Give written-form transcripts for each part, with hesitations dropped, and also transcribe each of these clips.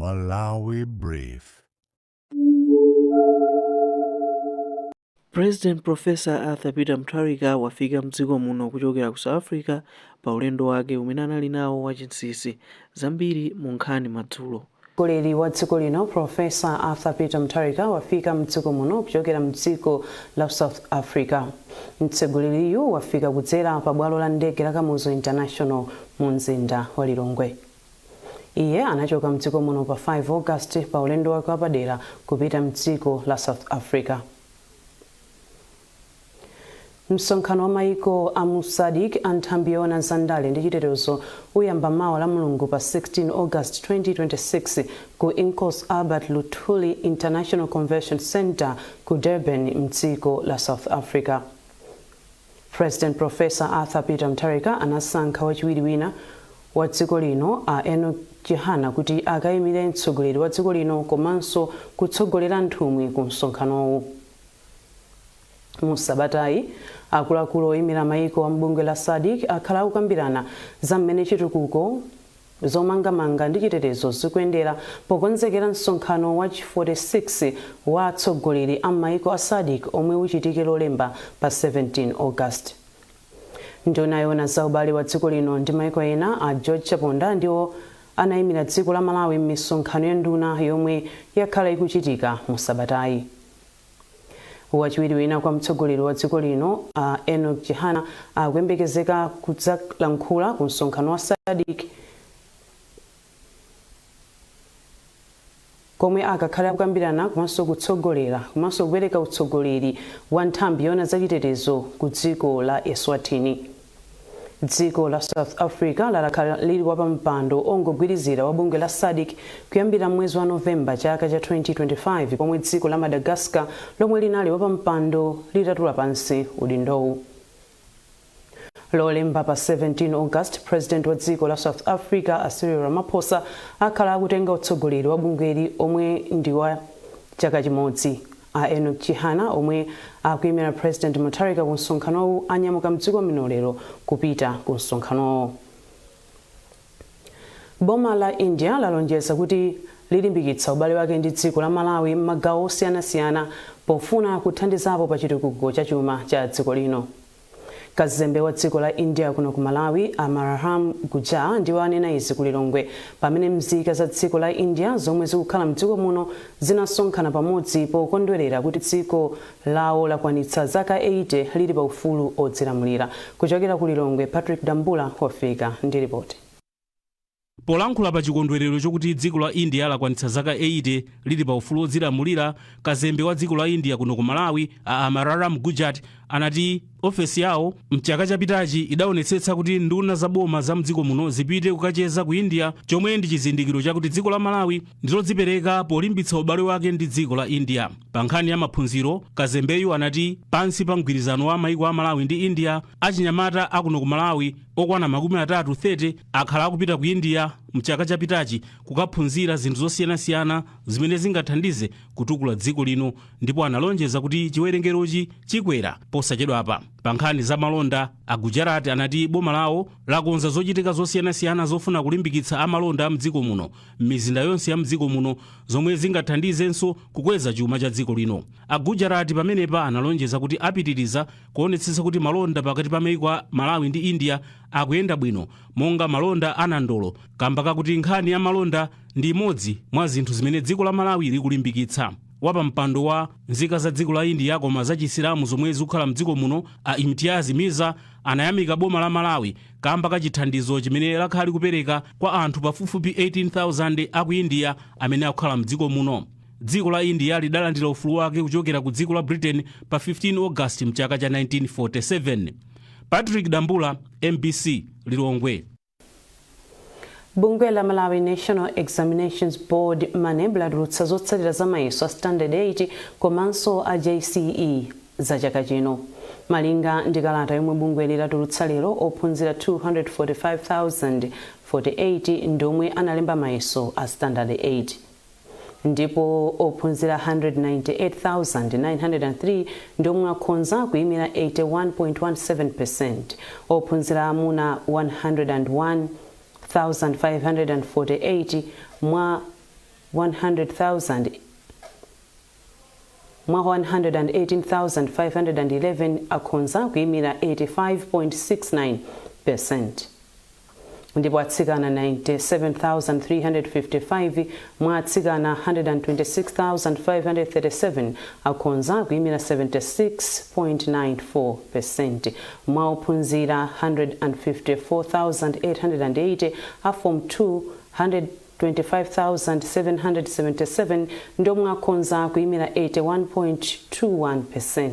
Malawi Brief. President Professor Arthur Peter Mutharika wafika mdziko muno kuchokera ku South Africa pa ulendo wake umene anali nawo wachinsinsi zambiri mu nkhani madzulo. Mtsogoleri wa dziko lino Professor Arthur Peter Mutharika wafika mdziko muno kuchokera mdziko la South Africa. Mtsogoleriyu wafika kudzera pa bwalo la ndege la Kamuzu International mu mzinda wa Lilongwe. Iye anachoka mdziko muno pa 5 August pa ulendo wake wapadera kupita mdziko la South Africa. Msonkhano wa maiko a SADC anthambi yoona zandale ndi chitetezo uyamba mawa la Mulungu pa 16 August 2026 ku Inkosi Albert Luthuli International Convention Center ku Durban mdziko la South Africa. President Professor Arthur Peter Mutharika anasankha wachiwiri wina wa dziko lino a Enoch Chihana kuti akayimire mtsogoleri wa dziko lino komanso kutsogolera nthumwi ku msonkhanowu. Musabatayi akuluakulu oyimira maiko a mbungwe la SADC akhala akukambirana za mmene chitukuko zomangamanga ndi chitetezo zikuyendera pokonzekera msonkhano wa 46 wa atsogoleri a maiko a SADC omwe uchitike lolemba pa 17 August. Nduna yoona za ubale wa dziko lino ndi maiko ena a George Chaponda ndiwo anayimira dziko la Malawi m'misonkhano ya nduna yomwe yakhala ikuchitika musabatayi. Wachiwiri wina kwa mtsogoleri wa dziko lino Enoch Chihana akuyembekezeka kudzalankhula ku msonkhano wa SADC komwe akakhala akukambirana komanso kutsogolera komanso kupereka utsogoleri wa nthambi yoona za chitetezo ku dziko la Eswatini. Dziko la South Africa lakhala lili wapampando ongogwirizira wa bungwe la SADC kuyambira mwezi wa Novemba chaka cha 2025 pomwe dziko la Madagascar lomwe linali wapampando litatula pansi udindowu. Lolemba pa 17 August, President wa dziko la South Africa Cyril Ramaphosa akhala akutenga utsogoleri wa bungweli omwe ndi wa chaka chimodzi. Enoch Chihana omwe akuyimira President Mutharika ku msonkhanowu anyamuka mdziko muno lero kupita ku msonkhanowu. Boma la India lalonjeza kuti lilimbikitsa ubale wake ndi dziko la Malawi m'magawo osiyanasiyana pofuna kuthandizapo pa chitukuko cha chuma cha dziko lino. Kazembe wa dziko la India kuno ku Malawi Amaraham Guja ndiwo anena izi ku Lilongwe pamene mzika za dziko la India zomwe zikukhala mdziko muno zinasonkhana pamodzi pokondwerera kuti dziko lawo lakwanitsa zaka 80 lili pa ufulu odzilamulira. Kuchokera ku Lilongwe, Patrick Dambula wafika ndi ripoti. Polankhula pa chikondwerero chokuti dziko la India lakwanitsa zaka 80 lili pa ufulu odzilamulira, kazembe wa dziko la India kuno ku Malawi Amararam Gujat anati ofesi yawo mchaka chapitachi idaonetsetsa kuti nduna za boma za mdziko muno zipite kukacheza ku India, chomwe ndi chizindikiro chakuti dziko la Malawi ndilodzipereka polimbitsa ubale wake ndi dziko la India. Pa nkhani ya maphunziro, kazembeyu anati pansi pa mgwirizano wa maiko a Malawi ndi India, achinyamata akuno ku Malawi okwana 30 akhala akupita ku India mchaka chapitachi kukaphunzira zinthu zosiyanasiyana zimene zingathandize kutukula dziko lino, ndipo analonjeza kuti chiwerengerochi chikwera posachedwapa. Pa nkhani za malonda, a Gujarat anati boma lawo lakonza zochitika zosiyanasiyana zofuna kulimbikitsa amalonda mdziko muno m'mizinda yonse ya mdziko muno zomwe zingathandizenso kukweza chuma cha dziko lino. A Gujarat pamenepa analonjeza kuti apitiriza kuonetsetsa kuti malonda pakati pa maiko a Malawi ndi India akuyenda bwino monga malonda anandolo, kamba kakuti nkhani ya malonda ndi imodzi mwa zinthu zimene dziko la Malawi likulimbikitsa. Wapa mpando wa nzika za dziko la India koma za chisilamu zomwe zikukhala mdziko muno a Imtiaz Mirza anayamika boma la Malawi kamba ka chithandizo chimene lakhala kupereka kwa anthu pafupifupi 18,000 aku India amene akukhala mdziko muno. Dziko la India lidalandira ufulu wake kuchokera ku dziko la Britain pa 15 August mchaka cha 1947. Patrick Dambula, MBC, Lilongwe. Bungwe la Malawi National Examinations Board manebla rutsa zotsatira za mayeso a Standard 8 komanso a JCE za chaka chino. Malinga ndi kalata yomwe bungwe lidatulutsa lero, ophunzira 245,048 ndomwe analemba mayeso a Standard 8. Ndipo ophunzira 198,903 ndomwe akhonza kuyimira 81.17%. Ophunzira amuna 101,548 mwa 118,511 akhonza kuyimira 85.69%. ndipo atsikana 97,355 mwa atsikana 126,537 akhonza kuyimira 76.94%. mwa ophunzira 154,880 a form 2 125,777 ndomwe akhonza kuyimira 81.21%.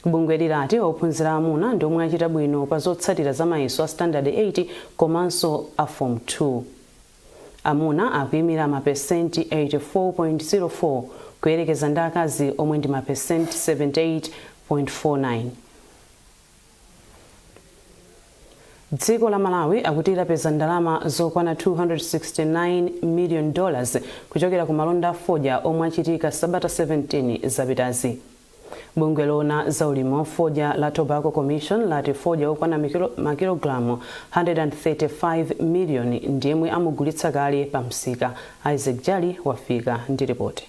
Bungwe lirati ophunzira amuna ndomwe achita bwino pa zotsatira za mayeso a standard 8 komanso a form 2. Amuna akuyimira mapesenti 84.04 kuyerekeza ndi akazi omwe ndi mapesenti 78.49. Dziko la Malawi akuti lapeza ndalama zokwana $269 million kuchokera ku malonda fodya omwe achitika sabata 17 zapitazi. Bungwe lona za ulimi wa fodya la Tobacco Commission lati fodya okwana makilogramu 135 million ndiyemwe amugulitsa kale pa msika. Isaac Jali wafika ndi ripoti.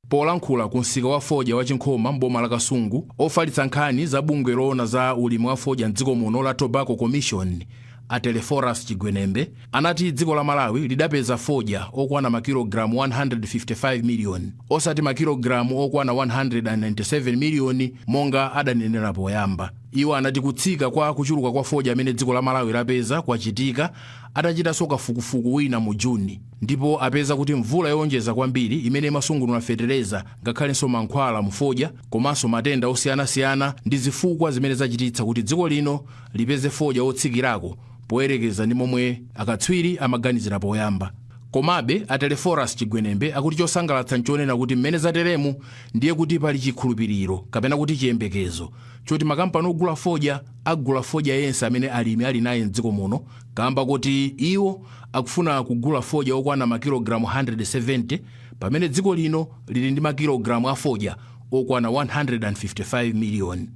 Polankhula ku msika wa fodya wa Chinkhoma mboma la Kasungu, ofalitsa nkhani za bungwe lona za ulimi wa fodya mdziko muno la Tobacco Commission a Teleforas Chigwenembe anati dziko la Malawi lidapeza fodya okwana makilogramu 155 million osati makilogramu okwana 197 million monga adanenera poyamba. Iwo anati kutsika kwa kuchuluka kwa fodya amene dziko la Malawi lapeza kwachitika atachita kafukufuku wina mu Juni, ndipo apeza kuti mvula yowonjeza kwambiri imene imasungunula fetereza ngakhalenso mankhwala mu fodya komanso matenda osiyanasiyana ndi zifukwa zimene zachititsa kuti dziko lino lipeze fodya otsikirako poyerekeza ndi momwe akatswiri amaganizira poyamba. Komabe a Teleforas Chigwenembe akuti chosangalatsa nchonena kuti mmene zateremu ndiye kuti pali chikhulupiriro kapena kuti chiyembekezo choti makampani ogula fodya agula fodya yense amene alimi ali naye mdziko muno, kamba kuti iwo akufuna kugula fodya okwana makilogramu 170 pamene dziko lino lili ndi makilogramu a fodya okwana 155 million.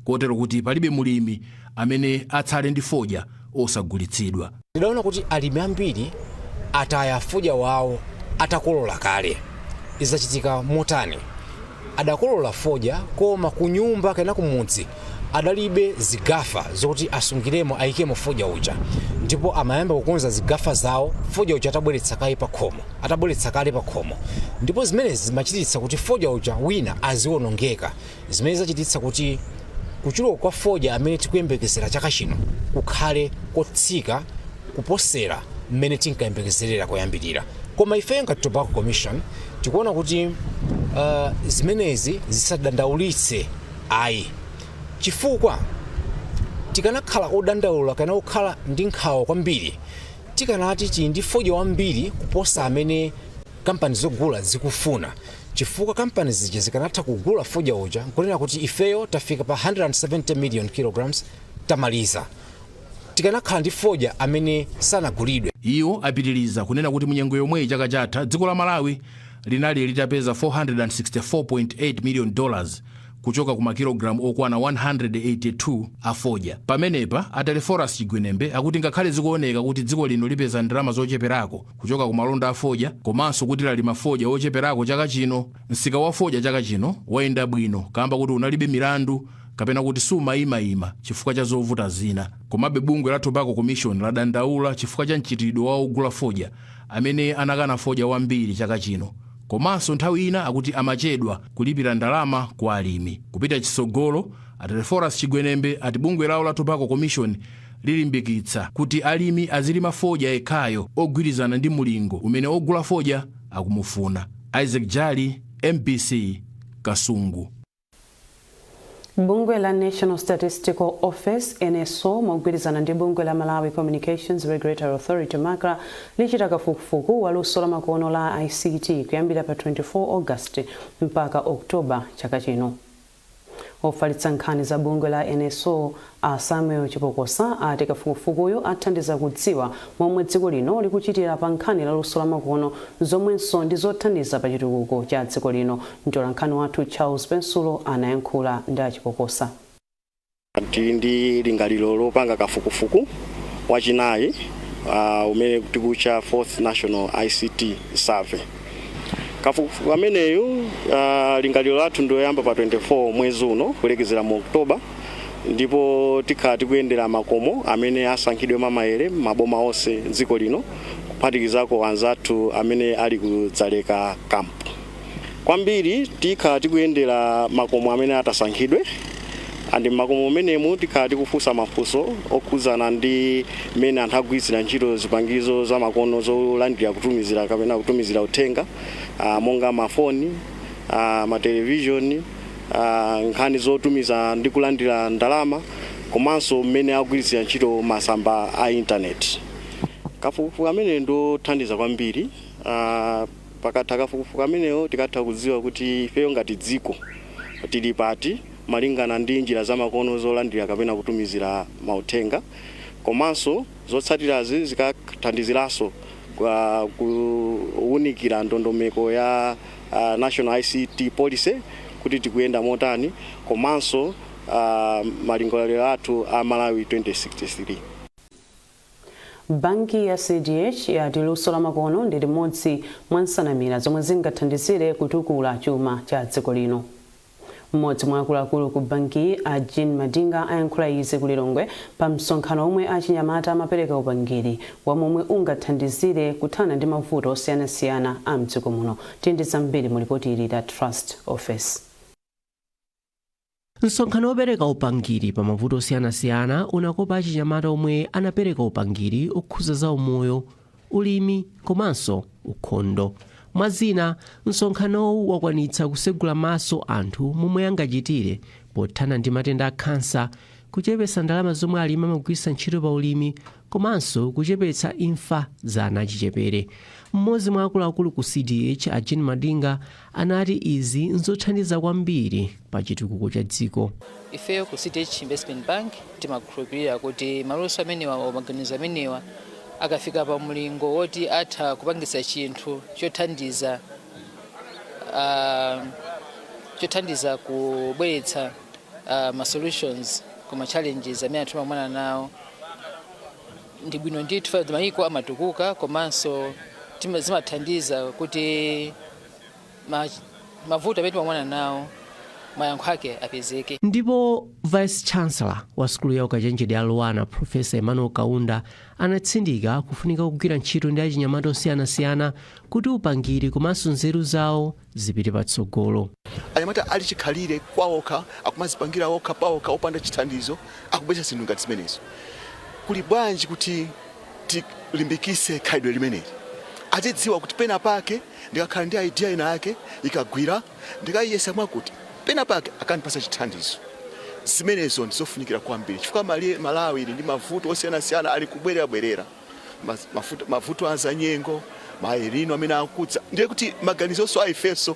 Kotero kuti palibe mulimi amene atsale ndi fodya osagulitsidwa. Ndidaona kuti alimi ambiri ataya fodya wawo atakolola kale. Izachitika motani? Adakolola fodya koma kunyumba kana kumudzi adalibe zigafa zokuti asungiremo ayikemo fodya uja, ndipo amayamba kukonza zigafa zawo fodya uja atabweretsa kale pa khomo, ndipo zimene zimachititsa kuti fodya uja wina aziwonongeka. Zimene zachititsa kuti kuchuluka kwa fodya amene tikuyembekezera chaka chino kukhale kotsika kuposera mmene tinkayembekezerera koyambirira. Koma ife ngati Tobacco Commission tikuona kuti zimenezi zisadandaulitse ayi, chifukwa tikanakhala odandaula kana okhala ndi nkhawa kwambiri tikanati tili ndi fodya wambiri kuposa amene kampani zogula zikufuna, chifukwa kampani zija zikanatha kugula fodya uja nkunena kuti ifeyo tafika pa 170 million kilograms tamaliza, tikanakhala ndi fodya amene sanagulidwe. Iwo apitiriza kunena kuti munyengo yomwe chaka chatha dziko la Malawi linali litapeza $464.8 million kuchoka ku makilogramu okwana 182 a fodya. Pamenepa a Teleforas Chigwenembe akuti ngakhale zikuoneka kuti dziko lino lipeza ndalama zocheperako kuchoka ku malonda a fodya komanso kuti lalima fodya ocheperako chaka chino, msika wa fodya chaka chino wayenda bwino kamba kuti unalibe milandu kapena kuti sumayima chifukwa cha zovuta zina. Komabe bungwe la Tobacco Commission ladandaula chifukwa cha mchitidwe wa ogula fodya amene anakana fodya wambiri chaka chino, komanso nthawi ina akuti amachedwa kulipira ndalama kwa alimi. Kupita chisogolo, a Teleforas Chigwenembe ati bungwe lawo la Tobacco Commission lilimbikitsa kuti alimi azilima fodya ekhayo ogwirizana ndi mulingo umene ogula fodya akumufuna. Isaac Jali, MBC, Kasungu. Bungwe la National Statistical Office NSO mogwirizana ndi bungwe la Malawi Communications Regulatory Authority MACRA lichita kafukufuku waluso la makono la ICT kuyambira pa 24 August mpaka Oktoba chaka chino. Ofalitsa nkhani za bungwe la NSO a Samuel Chipokosa ati kafukufukuyo athandiza kudziwa momwe dziko lino likuchitira pa nkhani la luso la makono zomwenso ndi zothandiza pa chitukuko cha dziko lino. Mtolankhani wathu Charles Pensulo anayankhula ndi Chipokosa. Ndi lingaliro lopanga kafukufuku wachinayi umene tikucha Fourth National ICT Survey. Kafukufuku ameneyu lingaliro lathu ndoyamba pa 24 mwezi uno kulekezera mu Oktoba, ndipo tikati kuyendera makomo amene asankhidwe mamaere maboma onse dziko lino kuphatikizako anzathu amene ali kudzaleka kampu. Kwambiri tikati kuyendera makomo amene atasankhidwe, andi makomo menemu tikati kufunsa mafunso okuzana ndi mene anthu agwiritsira ntchito zipangizo za makono zolandira kutumizira kapena kutumizira uthenga, monga mafoni, matelevision, nkhani zotumiza ndi kulandira ndalama, komanso mene agwiritsira ntchito masamba a internet. Kafukufuku amene ndo thandiza kwambiri. Pakatha kafukufuku ameneyo tikatha kudziwa kuti ifeyo ngati dziko tili pati malingana ndi njira za makono zolandira kapena kutumizira mauthenga, komanso zotsatirazi zikathandiziranso kuwunikira ndondomeko ya National ICT Policy kuti tikuyenda motani, komanso malingaliro athu a Malawi 2063. Banki ya CDH yati luso la makono ndi limodzi mwa nsanamira zomwe zingathandizire kutukula chuma cha dziko lino. Mmodzi mwa akuluakulu ku banki a Jean Madinga ayankhula izi ku Lilongwe pa msonkhano omwe achinyamata amapereka upangiri womwe ungathandizire kuthana ndi mavuto osiyanasiyana a mdziko muno. Tindi zambiri mu ripoti ili la Trust Office. Msonkhano wopereka upangiri pa mavuto osiyanasiyana unakopa achinyamata omwe anapereka upangiri okhuza za umoyo, ulimi komanso ukhondo. Mwazina, msonkhanowu wakwanitsa kusegula maso anthu momwe angachitire pothana ndi matenda a khansa, kuchepetsa ndalama zomwe alimi amagwiritsa ntchito pa ulimi, komanso kuchepetsa imfa za ana achichepere. Mmodzi mwa akuluakulu ku CDH a Jean Madinga anati izi nzothandiza kwambiri pa chitukuko cha dziko. Ifeyo ku CDH Investment Bank timakhulupirira kuti maluso amenewa maganizo amenewa akafika pa mulingo woti atha kupangisa chinthu chothandiza kubweretsa ma solutions kuma challenges amene anthu amakumana nawo. Ndi bwino ndithu mayiko amatukuka komanso zimathandiza kuti mavuto amene timakumana nawo mayankho ake apezeke. Ndipo Vice Chancellor wa Sukulu ya Ukachenjede ya Luwana Professor Emmanuel Kaunda anatsindika kufunika kugwira ntchito ndi achinyamata osiyanasiyana kuti upangiri komanso nzeru zawo zipite patsogolo. Anyamata ali chikhalire kwawoka akumazipangira okha pawoka opanda chithandizo akubweretsa zinthu ngati zimenezo. Kuli bwanji kuti tilimbikise khalidwe limeneli, azidziwa kuti pena pake ndikakhala ndi idea ina yake ikagwira ndikayiyesa mwakuti pena pake akanipasa chithandizo. Zimenezo ndizofunikira kwambiri chifukwa Malawi ili ndi mavuto osiyanasiyana ali kubwerera mavuto azanyengo, maelino amene akudza, ndiye kuti maganizo so aifeso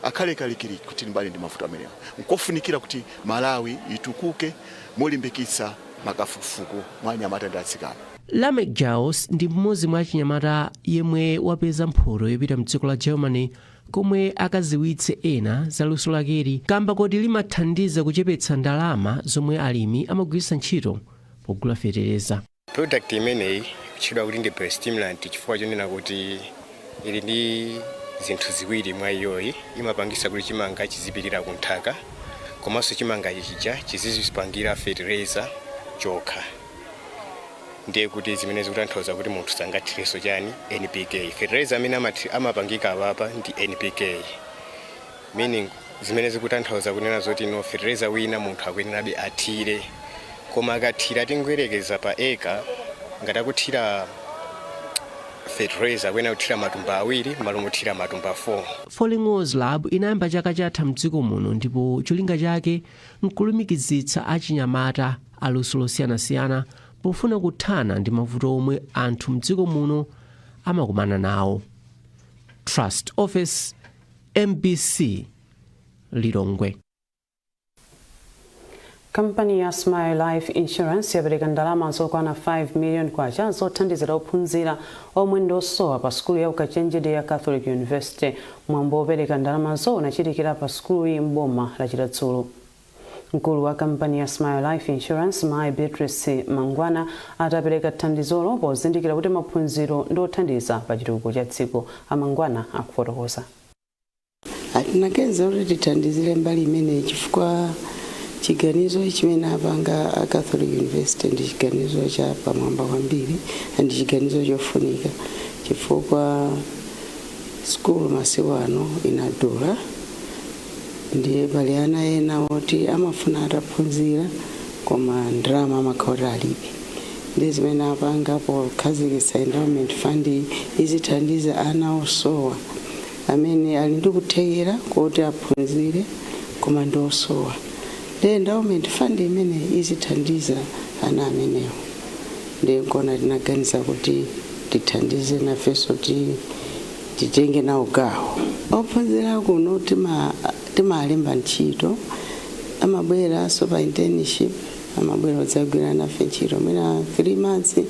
akhale kalikiliki kuti mbali ndi mavuto amenewa. Nkofunikira kuti Malawi itukuke molimbikitsa makafukufuku mwa anyamata ndi atsikana. Lamek Jaos ndi mmodzi mwa achinyamata yemwe wapeza mphoto yopita mdziko la Germany komwe akaziwitse ena za luso lakeli kamba kuti limathandiza kuchepetsa ndalama zomwe alimi amagwiritsa ntchito pogula fetereza. Product imeneyi kutchedwa kuti ndi biostimulant chifukwa chonena kuti ili ndi zinthu ziwiri mwa iyoyi. Imapangisa kuti chimanga chizipirira ku nthaka komanso chimanga chichija chizizipangira fetereza chokha. Ndiye kuti zimene zikutanthauza kuti munthu sangathireso chani NPK. Fetereza amene amapangika apapa ndi NPK, meaning zimene zikutanthauza kunena zoti no fetereza wina munthu akuyenerabe athire, koma akathira tingwerekeza pa eka ngati akuthira fetereza kwena kuthira matumba awiri malo muthira matumba 4. Falling Walls Lab inayamba chaka chatha mdziko muno ndipo cholinga chake nkulumikizitsa achinyamata aluso losiyanasiyana pofuna kuthana ndi mavuto omwe anthu mdziko muno amakumana nawo. Trust Office, MBC, Lilongwe. Kampani ya Smile Life Insurance yapereka ndalama zokwana 5 million kwacha zothandizira ophunzira omwe ndosowa pa sukulu ya Ukachenjede ya Catholic University. Mwambo wopereka ndalama zo unachitikira pa sukulu iyi m'boma la Chiradzulo. Mkulu wa kampani ya Smile Life Insurance Mai Beatrice Mangwana atapereka thandizolo pozindikira kuti maphunziro ndothandiza pa chitukuko cha dziko. Amangwana akufotokoza. Atinakenza kuti tithandizire mbali imene chifukwa chiganizo chimene apanga a Catholic University ndi chiganizo cha pamwamba kwambiri ndi chiganizo chofunika chifukwa skulu masiku ano inadula ndi pali ana ena oti amafuna ataphunzira koma ndalama amakhala alibe. Ndi zimene apanga pokhazikitsa endowment fund izithandiza ana osowa amene ali ndi kuthekera kuti aphunzire koma ndi osowa. Ndi endowment fund imene izithandiza ana amenewo. Ndi nkona tinaganiza kuti tithandize nafenso titenge nawo gawo. Ophunzira kuno timalemba ntchito amabwera pa internship amabwera odzagwira nafe ntchito mwina 3 months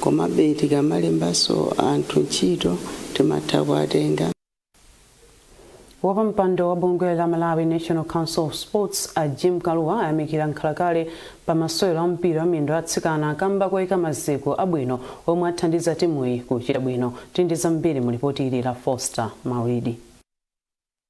komabe tikamalembaso anthu ntchito timatha kuwatenga. Wapampando wa bungwe la Malawi National Council of Sports Jim Kaluwa ayamikira nkhalakale pa masewero a mpira wa miyendo atsikana kamba koyika maziko abwino omwe athandiza timuyi kuchita bwino. Tindi zambiri mu ripoti ili la Foster Maulidi.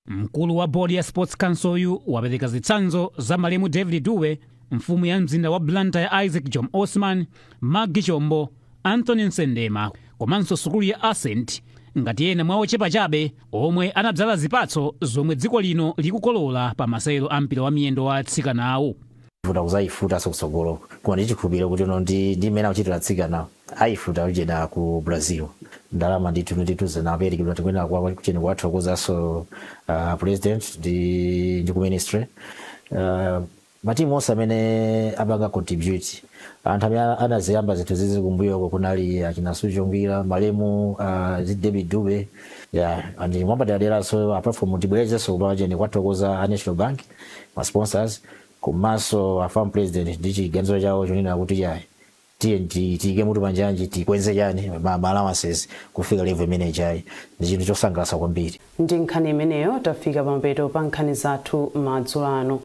Mkulu wa bodi ya Sports Council wapereka zitsanzo za malemu David Duwe, mfumu ya mzinda wa Blantyre ya Isaac John Osman, Magi Chombo, Anthony Nsendema komanso sukulu ya Ascent ngati ena mwa ochepa chabe omwe anadzala zipatso zomwe dziko lino likukolola pa masewero a mpira wa miyendo wa atsikanawo. Futa kuzayifuta sokusogolo koma ndichikhulupirira kuti uno ndi mmene akuchitira atsikana ayifuta ujena ku Brazil. Ndalama ndituze naperekedwa tikwena kwa kucheni kwathu kuzaso president ndi ku ministry. Matimu onse amene apanga contribute anthu amene anaziyamba zinthu zizi kumbuyo kunali achina Sujongira malemu David Dube and mwambadalera so apart from tibwerezeso kubacheni kwathokoza a National Bank ma sponsors komanso a farm president ndi chiganizo chawo chonena kuti tiyike mutu panjanji tikwenze chani ma-allowances kufika level imene chayi ndi chinthu chosangalatsa kwambiri. Ndi nkhani imeneyo tafika pamapeto pa nkhani zathu madzulo ano.